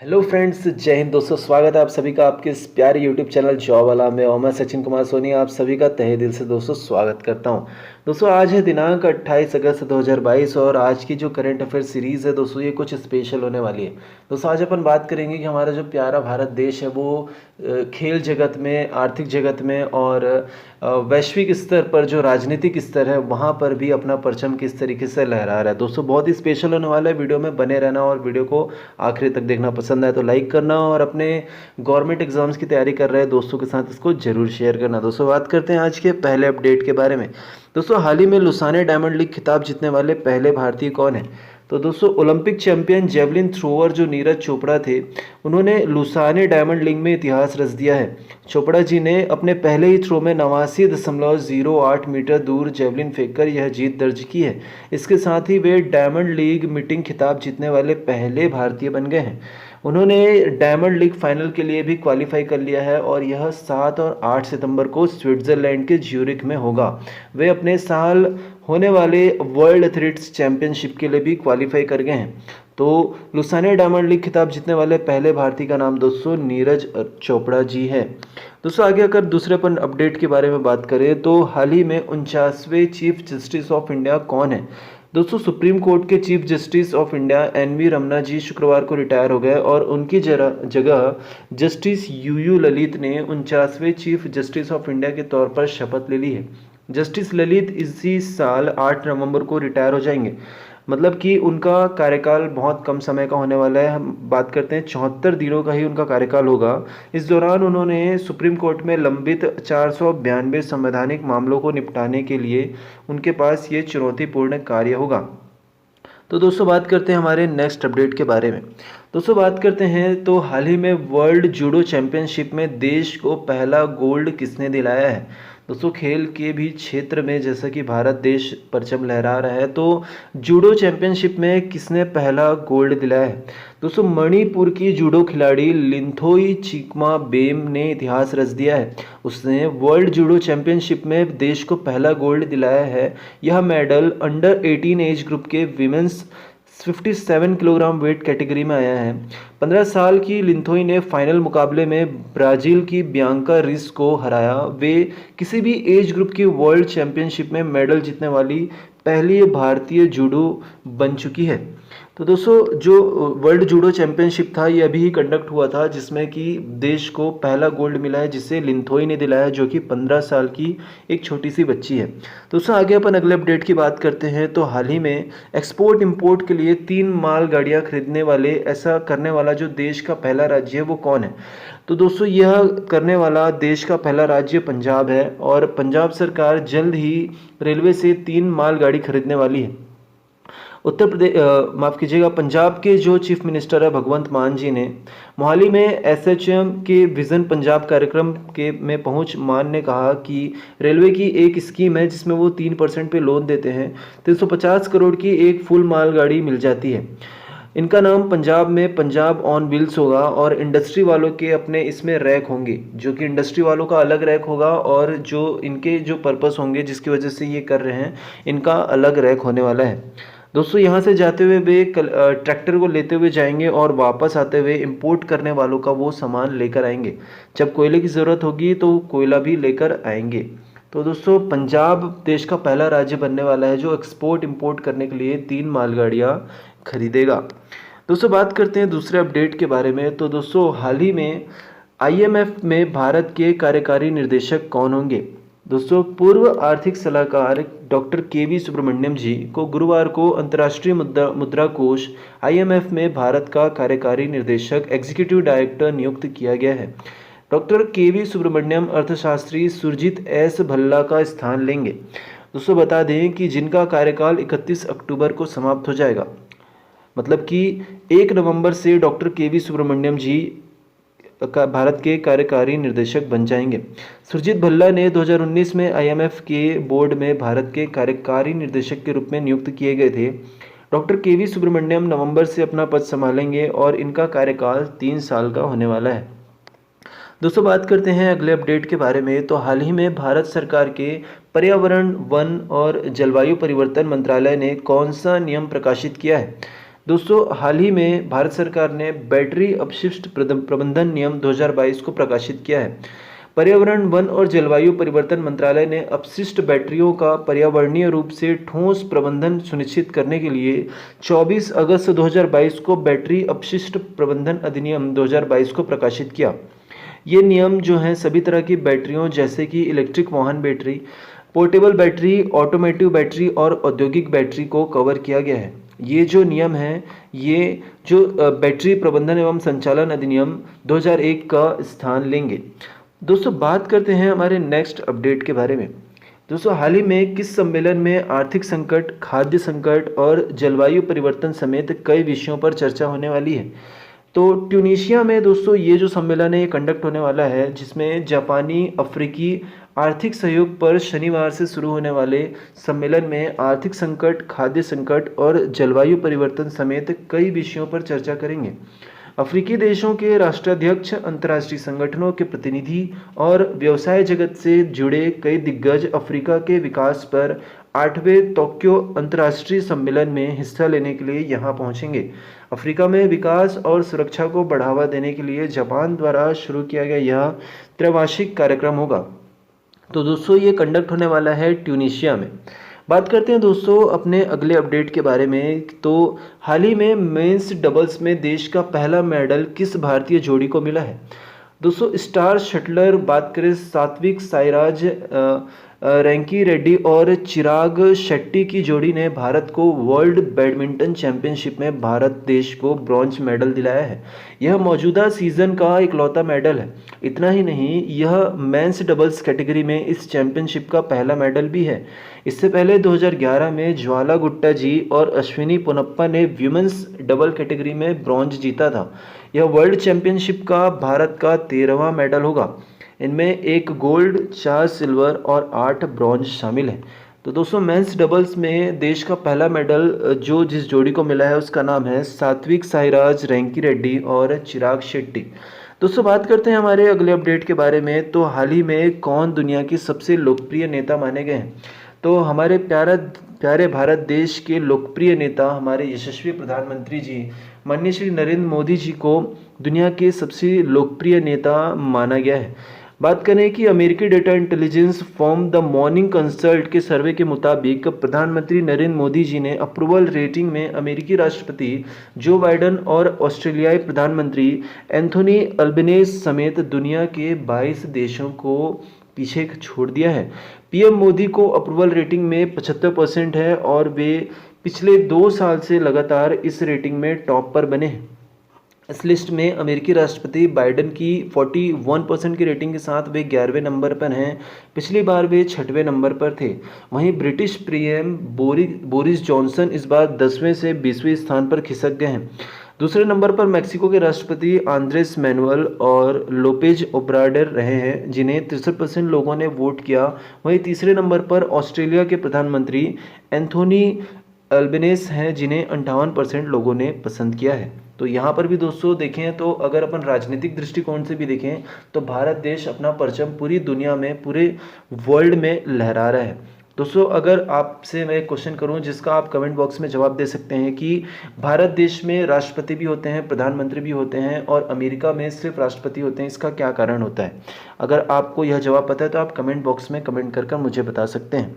Hello friends, जय हिंद दोस्तों। स्वागत है आप सभी का आपके इस प्यारे यूट्यूब चैनल जॉब वाला में। और मैं सचिन कुमार सोनी आप सभी का तहे दिल से दोस्तों स्वागत करता हूं। दोस्तों आज है दिनांक 28 अगस्त 2022 और आज की जो करंट अफेयर सीरीज़ है दोस्तों ये कुछ स्पेशल होने वाली है। दोस्तों आज अपन बात करेंगे कि हमारा जो प्यारा भारत देश है वो खेल जगत में, आर्थिक जगत में और वैश्विक स्तर पर जो राजनीतिक स्तर है वहाँ पर भी अपना परचम किस तरीके से लहरा रहा है। दोस्तों बहुत ही स्पेशल होने वाला है, वीडियो में बने रहना और वीडियो को आखिरी तक देखना। पसंद आए तो लाइक करना और अपने गवर्नमेंट एग्जाम्स की तैयारी कर रहे हैं दोस्तों के साथ इसको जरूर शेयर करना। दोस्तों बात करते हैं आज के पहले अपडेट के बारे में। दोस्तों हाल ही में लुसाने डायमंड लीग खिताब जीतने वाले पहले भारतीय कौन है? तो दोस्तों ओलंपिक चैंपियन जेवलिन थ्रोअर जो नीरज चोपड़ा थे उन्होंने लुसाने डायमंड लीग में इतिहास रच दिया है। चोपड़ा जी ने अपने पहले ही थ्रो में 89.08 मीटर दूर जेवलिन फेंककर यह जीत दर्ज की है। इसके साथ ही वे डायमंड लीग मीटिंग खिताब जीतने वाले पहले भारतीय बन गए हैं। उन्होंने डायमंड लीग फाइनल के लिए भी क्वालिफाई कर लिया है और यह 7 और 8 सितंबर को स्विट्जरलैंड के ज्यूरिख में होगा। वे अपने साल होने वाले वर्ल्ड एथलीट्स चैंपियनशिप के लिए भी क्वालिफाई कर गए हैं। तो लुसाने डायमंड लीग खिताब जीतने वाले पहले भारतीय का नाम दोस्तों नीरज चोपड़ा जी है। दोस्तों आगे अगर दूसरे अपन अपडेट के बारे में बात करें तो हाल ही में 49वें चीफ जस्टिस ऑफ इंडिया कौन है? दोस्तों सुप्रीम कोर्ट के chief justice of India N V. Ramana ji शुक्रवार को रिटायर हो गए और उनकी जगह जस्टिस यू ललित ने 49वें चीफ जस्टिस ऑफ इंडिया के तौर पर शपथ ले ली है। जस्टिस ललित इसी साल 8 नवंबर को रिटायर हो जाएंगे। मतलब कि उनका कार्यकाल बहुत कम समय का होने वाला है। हम बात करते हैं 74 दिनों का ही उनका कार्यकाल होगा। इस दौरान उन्होंने सुप्रीम कोर्ट में लंबित 492 संवैधानिक मामलों को निपटाने के लिए उनके पास ये चुनौतीपूर्ण कार्य होगा। तो दोस्तों बात करते हैं हमारे नेक्स्ट अपडेट के बारे में। दोस्तों बात करते हैं तो हाल ही में वर्ल्ड जूडो चैंपियनशिप में देश को पहला गोल्ड किसने दिलाया है? दोस्तों खेल के भी क्षेत्र में जैसा कि भारत देश परचम लहरा रहा है तो जूडो चैंपियनशिप में किसने पहला गोल्ड दिलाया है? दोस्तों मणिपुर की जूडो खिलाड़ी लिंथोई चिकमा बेम ने इतिहास रच दिया है। उसने वर्ल्ड जूडो चैंपियनशिप में देश को पहला गोल्ड दिलाया है। यह मेडल अंडर 18 एज ग्रुप के विमेंस 57 किलोग्राम वेट कैटेगरी में आया है। 15 साल की लिंथोई ने फाइनल मुकाबले में ब्राज़ील की बियांका रिस को हराया। वे किसी भी एज ग्रुप की वर्ल्ड चैंपियनशिप में मेडल जीतने वाली पहली भारतीय जूडो बन चुकी है। तो दोस्तों जो वर्ल्ड जूडो चैंपियनशिप था ये अभी ही कंडक्ट हुआ था जिसमें कि देश को पहला गोल्ड मिला है जिसे लिंथोई ने दिलाया जो कि 15 साल की एक छोटी सी बच्ची है। दोस्तों आगे अपन अगले अपडेट की बात करते हैं तो हाल ही में एक्सपोर्ट इंपोर्ट के लिए 3 मालगाड़ियाँ खरीदने वाले ऐसा करने वाला जो देश का पहला राज्य है वो कौन है? तो दोस्तों यह करने वाला देश का पहला राज्य पंजाब है और पंजाब सरकार जल्द ही रेलवे से 3 मालगाड़ी खरीदने वाली है। उत्तर प्रदेश माफ़ कीजिएगा, पंजाब के जो चीफ मिनिस्टर है भगवंत मान जी ने मोहाली में एसएचएम के विजन पंजाब कार्यक्रम के में पहुंच मान ने कहा कि रेलवे की एक स्कीम है जिसमें वो 3% पे लोन देते हैं। 350 करोड़ की एक फुल मालगाड़ी मिल जाती है। इनका नाम पंजाब में पंजाब ऑन व्हील्स होगा और इंडस्ट्री वालों के अपने इसमें रैक होंगे जो कि इंडस्ट्री वालों का अलग रैक होगा और जो इनके जो पर्पस होंगे जिसकी वजह से ये कर रहे हैं इनका अलग रैक होने वाला है। दोस्तों यहाँ से जाते हुए वे ट्रैक्टर को लेते हुए जाएंगे और वापस आते हुए इंपोर्ट करने वालों का वो सामान लेकर आएंगे। जब कोयले की ज़रूरत होगी तो कोयला भी लेकर आएंगे। तो दोस्तों पंजाब देश का पहला राज्य बनने वाला है जो एक्सपोर्ट इंपोर्ट करने के लिए 3 मालगाड़ियाँ खरीदेगा। दोस्तों बात करते हैं दूसरे अपडेट के बारे में। तो दोस्तों हाल ही में आईएमएफ में भारत के कार्यकारी निर्देशक कौन होंगे? दोस्तों पूर्व आर्थिक सलाहकार डॉक्टर के.वी. सुब्रमण्यम जी को गुरुवार को अंतर्राष्ट्रीय मुद्रा कोष आईएमएफ में भारत का कार्यकारी निर्देशक एग्जीक्यूटिव डायरेक्टर नियुक्त किया गया है। Doctor KV. सुब्रमण्यम अर्थशास्त्री सुरजीत एस भल्ला का स्थान लेंगे। दोस्तों बता दें कि जिनका कार्यकाल 31 अक्टूबर को समाप्त हो जाएगा। मतलब कि 1 नवंबर से डॉक्टर के.वी. सुब्रमण्यम जी का भारत के कार्यकारी निर्देशक बन जाएंगे। सुरजीत भल्ला ने 2019 में आईएमएफ के बोर्ड में भारत के कार्यकारी निर्देशक के रूप में नियुक्त किए गए थे। Doctor KV. सुब्रमण्यम नवंबर से अपना पद संभालेंगे और इनका कार्यकाल 3 साल का होने वाला है। दोस्तों बात करते हैं अगले अपडेट के बारे में। तो हाल ही में भारत सरकार के पर्यावरण, वन और जलवायु परिवर्तन मंत्रालय ने कौन सा नियम प्रकाशित किया है? दोस्तों हाल ही में भारत सरकार ने बैटरी अपशिष्ट प्रबंधन नियम 2022 को प्रकाशित किया है। पर्यावरण, वन और जलवायु परिवर्तन मंत्रालय ने अपशिष्ट बैटरियों का पर्यावरणीय रूप से ठोस प्रबंधन सुनिश्चित करने के लिए 24 अगस्त 2022 को बैटरी अपशिष्ट प्रबंधन अधिनियम 2022 को प्रकाशित किया। ये नियम जो हैं सभी तरह की बैटरियों जैसे कि इलेक्ट्रिक वाहन battery, portable battery, automotive battery और औद्योगिक बैटरी को कवर किया गया है। ये जो नियम हैं ये जो बैटरी प्रबंधन एवं संचालन अधिनियम 2001 का स्थान लेंगे। दोस्तों बात करते हैं हमारे नेक्स्ट अपडेट के बारे में। दोस्तों हाल ही में किस सम्मेलन में आर्थिक संकट, खाद्य संकट और जलवायु परिवर्तन समेत कई विषयों पर चर्चा होने वाली है। तो ट्यूनीशिया में दोस्तों ये जो सम्मेलन है ये कंडक्ट होने वाला है, जिसमें जापानी अफ्रीकी आर्थिक सहयोग पर शनिवार से शुरू होने वाले सम्मेलन में आर्थिक संकट, खाद्य संकट और जलवायु परिवर्तन समेत कई विषयों पर चर्चा करेंगे। अफ्रीकी देशों के राष्ट्राध्यक्ष, अंतर्राष्ट्रीय संगठनों के प्रतिनिधि और व्यवसाय जगत से जुड़े कई दिग्गज अफ्रीका के विकास पर 8वें टोक्यो अंतर्राष्ट्रीय सम्मेलन में हिस्सा लेने के लिए यहां पहुंचेंगे। अफ्रीका में विकास और सुरक्षा को बढ़ावा देने के लिए जापान द्वारा शुरू किया गया यह त्रैवार्षिक कार्यक्रम होगा। तो दोस्तों ये कंडक्ट होने वाला है ट्यूनीशिया में। बात करते हैं दोस्तों अपने अगले अपडेट के बारे में। तो हाल ही में मेंस डबल्स में देश का पहला मेडल किस भारतीय जोड़ी को मिला है? दोस्तों स्टार शटलर बात करें सात्विक साईराज रैंकी रेड्डी और चिराग शेट्टी की जोड़ी ने भारत को वर्ल्ड बैडमिंटन चैंपियनशिप में भारत देश को ब्रॉन्ज मेडल दिलाया है। यह मौजूदा सीजन का इकलौता मेडल है। इतना ही नहीं, यह मेंस डबल्स कैटेगरी में इस चैंपियनशिप का पहला मेडल भी है। इससे पहले 2011 में ज्वाला गुट्टा जी और अश्विनी पोनप्पा ने विमेंस डबल कैटेगरी में ब्रॉन्ज जीता था। यह वर्ल्ड चैंपियनशिप का भारत का 13वां मेडल होगा। इनमें 1 गोल्ड, 4 सिल्वर और 8 ब्रॉन्ज शामिल हैं। तो दोस्तों मेंस डबल्स में देश का पहला मेडल जो जिस जोड़ी को मिला है उसका नाम है सात्विक साईराज रैंकी रेड्डी और चिराग शेट्टी। दोस्तों बात करते हैं हमारे अगले अपडेट के बारे में। तो हाल ही में कौन दुनिया के सबसे लोकप्रिय नेता माने गए हैं? तो हमारे प्यारे भारत देश के लोकप्रिय नेता, हमारे यशस्वी प्रधानमंत्री जी माननीय श्री नरेंद्र मोदी जी को दुनिया के सबसे लोकप्रिय नेता माना गया है। बात करें कि अमेरिकी data intelligence firm the morning consult के सर्वे के मुताबिक प्रधानमंत्री नरेंद्र मोदी जी ने अप्रूवल रेटिंग में अमेरिकी राष्ट्रपति जो बाइडन और ऑस्ट्रेलियाई प्रधानमंत्री एंथोनी अल्बनेज़ समेत दुनिया के 22 देशों को पीछे छोड़ दिया है। पीएम मोदी को अप्रूवल रेटिंग में 75% है और वे पिछले 2 साल से लगातार इस रेटिंग में टॉप पर बने हैं। इस लिस्ट में अमेरिकी राष्ट्रपति बाइडन की 41% की रेटिंग के साथ वे 11वें नंबर पर हैं। पिछली बार वे 6वें नंबर पर थे। वहीं ब्रिटिश पीएम बोरिस जॉनसन इस बार 10वें से 20वें स्थान पर खिसक गए हैं। दूसरे नंबर पर मैक्सिको के राष्ट्रपति आंद्रेस मैनुअल और लोपेज ओब्राडर रहे हैं, जिन्हें 63% लोगों ने वोट किया। वहीं तीसरे नंबर पर ऑस्ट्रेलिया के प्रधानमंत्री एंथोनी अल्बनेज़ हैं, जिन्हें 58% लोगों ने पसंद किया है। तो यहाँ पर भी दोस्तों देखें तो अगर अपन राजनीतिक दृष्टिकोण से भी देखें तो भारत देश अपना परचम पूरी दुनिया में, पूरे वर्ल्ड में लहरा रहा है। दोस्तों अगर आपसे मैं क्वेश्चन करूं जिसका आप कमेंट बॉक्स में जवाब दे सकते हैं कि भारत देश में राष्ट्रपति भी होते हैं, प्रधानमंत्री भी होते हैं और अमेरिका में सिर्फ राष्ट्रपति होते हैं, इसका क्या कारण होता है? अगर आपको यह जवाब पता है तो आप कमेंट बॉक्स में कमेंट कर मुझे बता सकते हैं।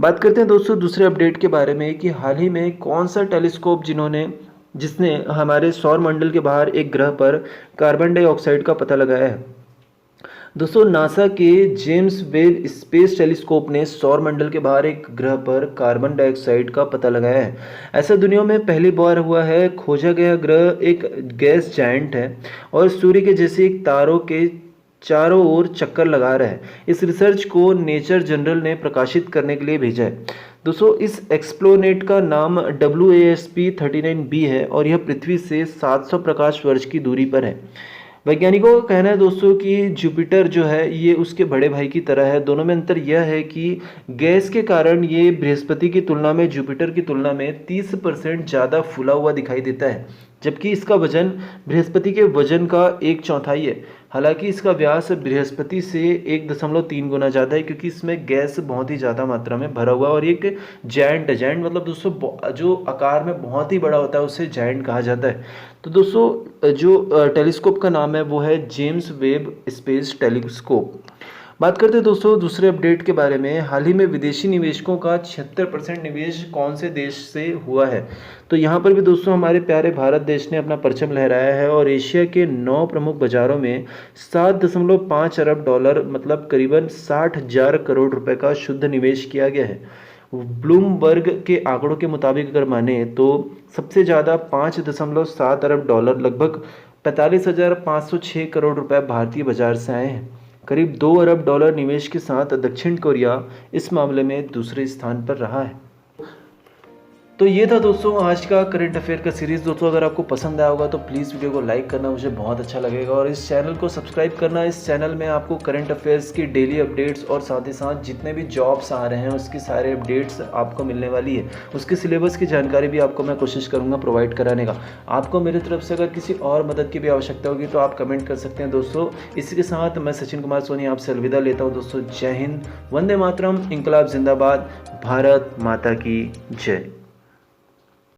बात करते हैं दोस्तों दूसरे अपडेट के बारे में कि हाल ही में कौन सा टेलीस्कोप जिसने हमारे सौर मंडल के बाहर एक ग्रह पर कार्बन डाइऑक्साइड का पता लगाया है। दोस्तों नासा के जेम्स वेब स्पेस टेलीस्कोप ने सौर मंडल के बाहर एक ग्रह पर कार्बन डाइऑक्साइड का पता लगाया है। ऐसा दुनिया में पहली बार हुआ है। खोजा गया ग्रह एक गैस जायंट है और सूर्य के जैसे एक तारों के चारों ओर चक्कर लगा रहा है। इस रिसर्च को नेचर जर्नल ने प्रकाशित करने के लिए भेजा है। दोस्तों इस एक्सप्लोनेट का नाम WASP-39b है और यह पृथ्वी से 700 प्रकाश वर्ष की दूरी पर है। वैज्ञानिकों का कहना है दोस्तों कि जुपिटर जो है ये उसके बड़े भाई की तरह है। दोनों में अंतर यह है कि गैस के कारण ये बृहस्पति की तुलना में, जुपिटर की तुलना में 30% ज़्यादा फूला हुआ दिखाई देता है, जबकि इसका वजन बृहस्पति के वजन का 1/4 है। हालांकि इसका व्यास बृहस्पति से 1.3 गुना ज़्यादा है, क्योंकि इसमें गैस बहुत ही ज़्यादा मात्रा में भरा हुआ है। और एक जायंट जायंट मतलब दोस्तों जो आकार में बहुत ही बड़ा होता है उसे जायंट कहा जाता है। तो दोस्तों जो टेलीस्कोप का नाम है वो है जेम्स वेब स्पेस टेलीस्कोप। बात करते हैं दोस्तों दूसरे अपडेट के बारे में। हाल ही में विदेशी निवेशकों का 76% निवेश कौन से देश से हुआ है? तो यहाँ पर भी दोस्तों हमारे प्यारे भारत देश ने अपना परचम लहराया है और एशिया के 9 प्रमुख बाजारों में 7.5 अरब डॉलर मतलब करीबन 60,000 करोड़ रुपए का शुद्ध निवेश किया गया है। ब्लूमबर्ग के आंकड़ों के मुताबिक अगर माने तो सबसे ज़्यादा 5.7 अरब डॉलर लगभग 45,506 करोड़ रुपए भारतीय बाजार से आए हैं। करीब 2 अरब डॉलर निवेश के साथ दक्षिण कोरिया इस मामले में दूसरे स्थान पर रहा है। तो ये था दोस्तों आज का करंट अफेयर का सीरीज़। दोस्तों अगर आपको पसंद आया होगा तो प्लीज़ वीडियो को लाइक करना मुझे बहुत अच्छा लगेगा, और इस चैनल को सब्सक्राइब करना। इस चैनल में आपको करंट अफेयर्स की डेली अपडेट्स और साथ ही साथ जितने भी जॉब्स आ रहे हैं उसकी सारे अपडेट्स आपको मिलने वाली है। उसके सिलेबस की जानकारी भी आपको मैं कोशिश करूँगा प्रोवाइड कराने का। आपको मेरी तरफ से अगर किसी और मदद की भी आवश्यकता होगी तो आप कमेंट कर सकते हैं दोस्तों। इसी के साथ मैं सचिन कुमार सोनी आपसे अलविदा लेता हूँ दोस्तों। जय हिंद, वंदे मातरम, इंकलाब जिंदाबाद, भारत माता की जय।